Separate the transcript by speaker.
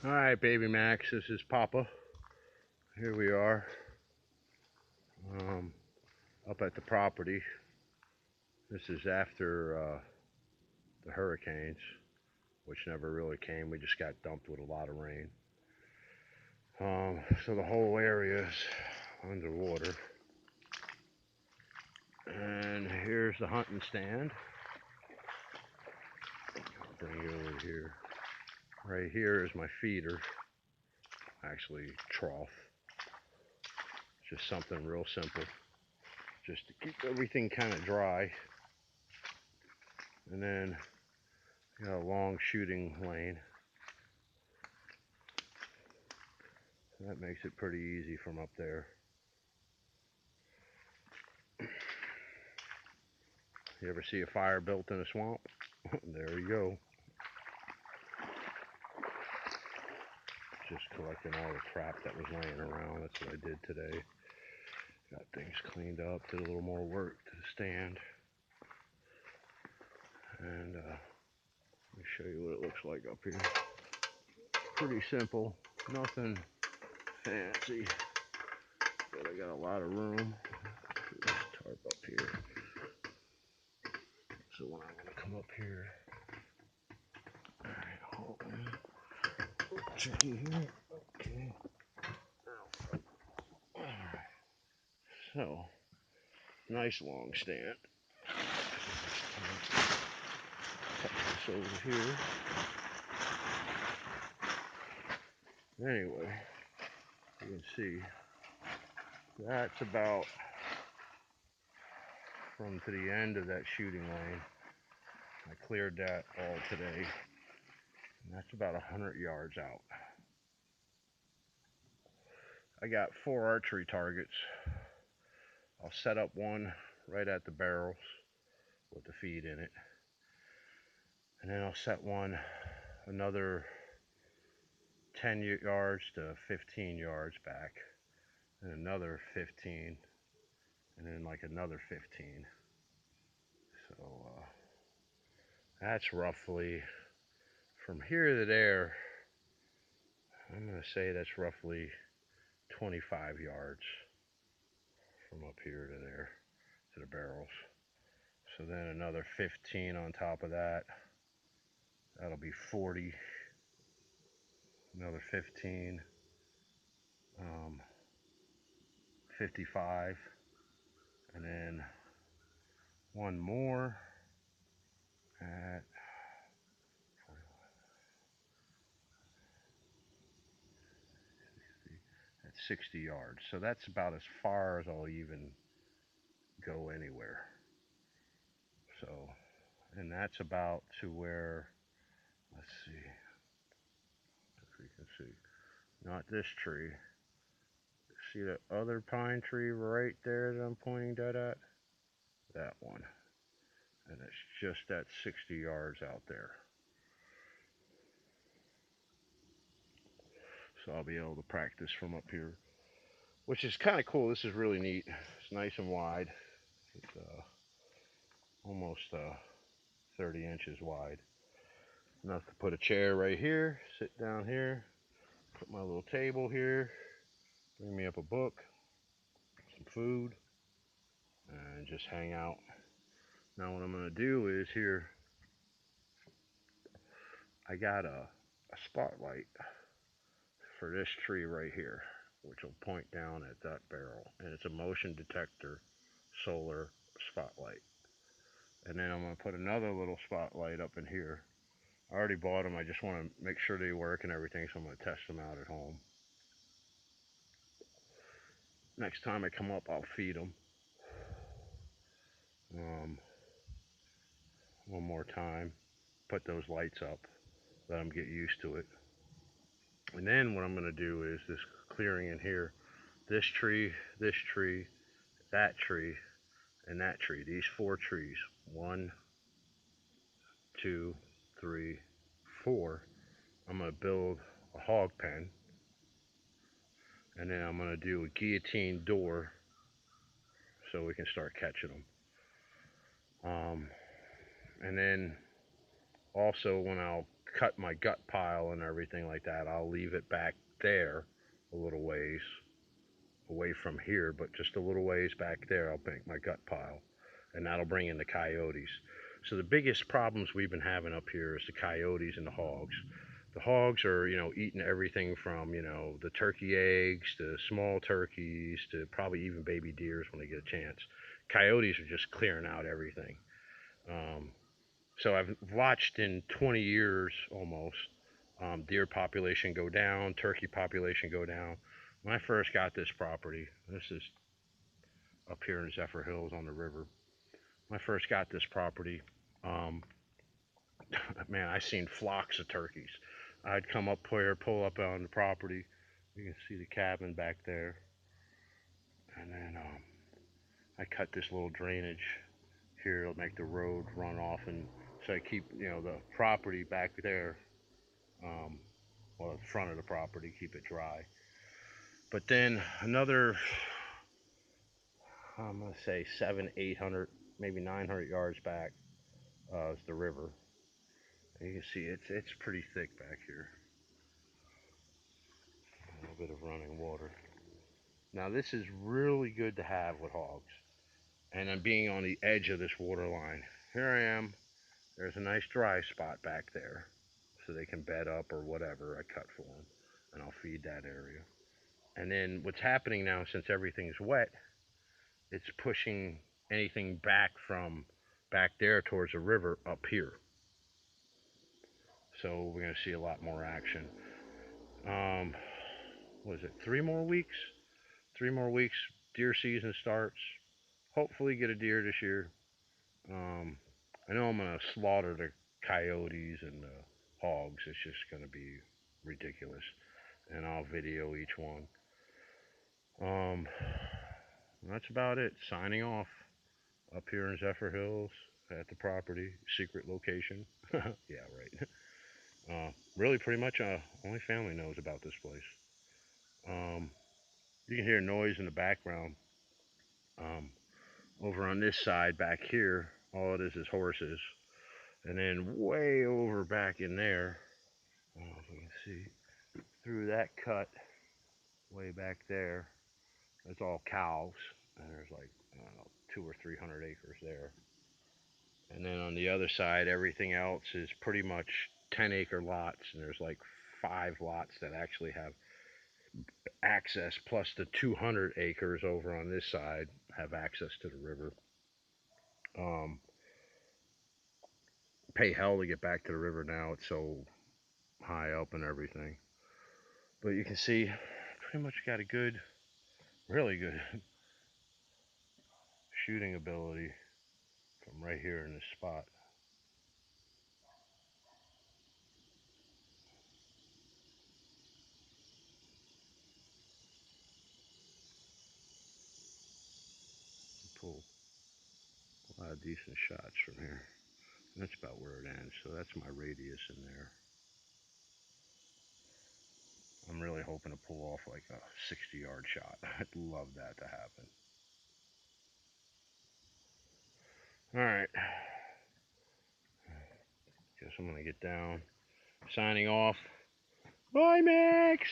Speaker 1: Alright, baby Max, this is Papa. Here we are, up at the property. This is after the hurricanes, which never really came. We just got dumped with a lot of rain. So the whole area is underwater. And here's the hunting stand. I'll bring you over here. Right here is my feeder, actually trough. Just something real simple, just to keep everything kind of dry. And then you got a long shooting lane. That makes it pretty easy from up there. You ever see a fire built in a swamp? There you go. Just collecting all the crap that was laying around. That's what I did today. Got things cleaned up, did a little more work to the stand. And let me show you what it looks like up here. Pretty simple, nothing fancy, but I got a lot of room. This tarp up here. So when I'm gonna come up here, alright, hold on. Check you here. Okay. Alright. So, nice long stand. Put this over here. Anyway, you can see that's about from to the end of that shooting lane. I cleared that all today, and that's about 100 yards out. I got 4 archery targets. I'll set up one right at the barrels with the feed in it, and then I'll set one another 10 yards to 15 yards back, and another 15, and then like another 15. So that's roughly from here to there. I'm gonna say that's roughly 25 yards from up here to there to the barrels. So then another 15 on top of that. That'll be 40. Another 15. 55. And then one more at 60 yards. So that's about as far as I'll even go anywhere. So, and that's about to where, let's see if we can see, not this tree. See that other pine tree right there that I'm pointing that at? That one. And it's just at 60 yards out there. So I'll be able to practice from up here, which is kind of cool. This is really neat. It's nice and wide. It's almost 30 inches wide. Enough to put a chair right here, sit down here, put my little table here, bring me up a book, some food, and just hang out. Now what I'm going to do is here, I got a spotlight for this tree right here, which will point down at that barrel. And it's a motion detector solar spotlight. And then I'm going to put another little spotlight up in here. I already bought them. I just want to make sure they work and everything, so I'm going to test them out at home. Next time I come up, I'll feed them. One more time. Put those lights up. Let them get used to it. And then what I'm going to do is this clearing in here. This tree, that tree, and that tree. These 4 trees. 1, 2, 3, 4. I'm going to build a hog pen. And then I'm going to do a guillotine door so we can start catching them. And then also when I'll cut my gut pile and everything like that, I'll leave it back there a little ways away from here, but just a little ways back there, I'll make my gut pile, and that'll bring in the coyotes. So the biggest problems we've been having up here is the coyotes and the hogs. The hogs are, eating everything from, the turkey eggs to small turkeys to probably even baby deers when they get a chance. Coyotes are just clearing out everything. Um, so I've watched in 20 years almost deer population go down, turkey population go down. When I first got this property, this is up here in Zephyrhills on the river. When I first got this property, um, man, I seen flocks of turkeys. I'd come up here, pull up on the property. You can see the cabin back there, and then I cut this little drainage here to make the road run off, and so I keep the property back there, um, well, the front of the property, keep it dry. But then another, I'm gonna say 700, 800, maybe 900 yards back is the river. And you can see it's pretty thick back here. A little bit of running water. Now this is really good to have with hogs. And I'm being on the edge of this water line. Here I am. There's a nice dry spot back there, so they can bed up or whatever I cut for them, and I'll feed that area. And then what's happening now, since everything's wet, it's pushing anything back from back there towards the river up here. So we're going to see a lot more action. What is it? 3 more weeks? 3 more weeks. Deer season starts. Hopefully get a deer this year. I know I'm going to slaughter the coyotes and the hogs. It's just going to be ridiculous. And I'll video each one. That's about it. Signing off up here in Zephyrhills at the property. Secret location. Yeah, right. Really, pretty much only family knows about this place. You can hear noise in the background. Um, Over on this side back here, all it is horses. And then way over back in there, I don't know if you can see, through that cut, way back there, it's all cows. And there's like, I don't know, 200 or 300 acres there. And then on the other side, everything else is pretty much 10-acre lots. And there's like 5 lots that actually have access, plus the 200 acres over on this side have access to the river. Um, Pay hell to get back to the river now. It's so high up and everything. But you can see, pretty much got a good, really good shooting ability from right here in this spot. Pull a lot of decent shots from here. And that's about where it ends. So that's my radius in there. I'm really hoping to pull off like a 60-yard shot. I'd love that to happen. All right. Guess I'm going to get down. Signing off. Bye, Max.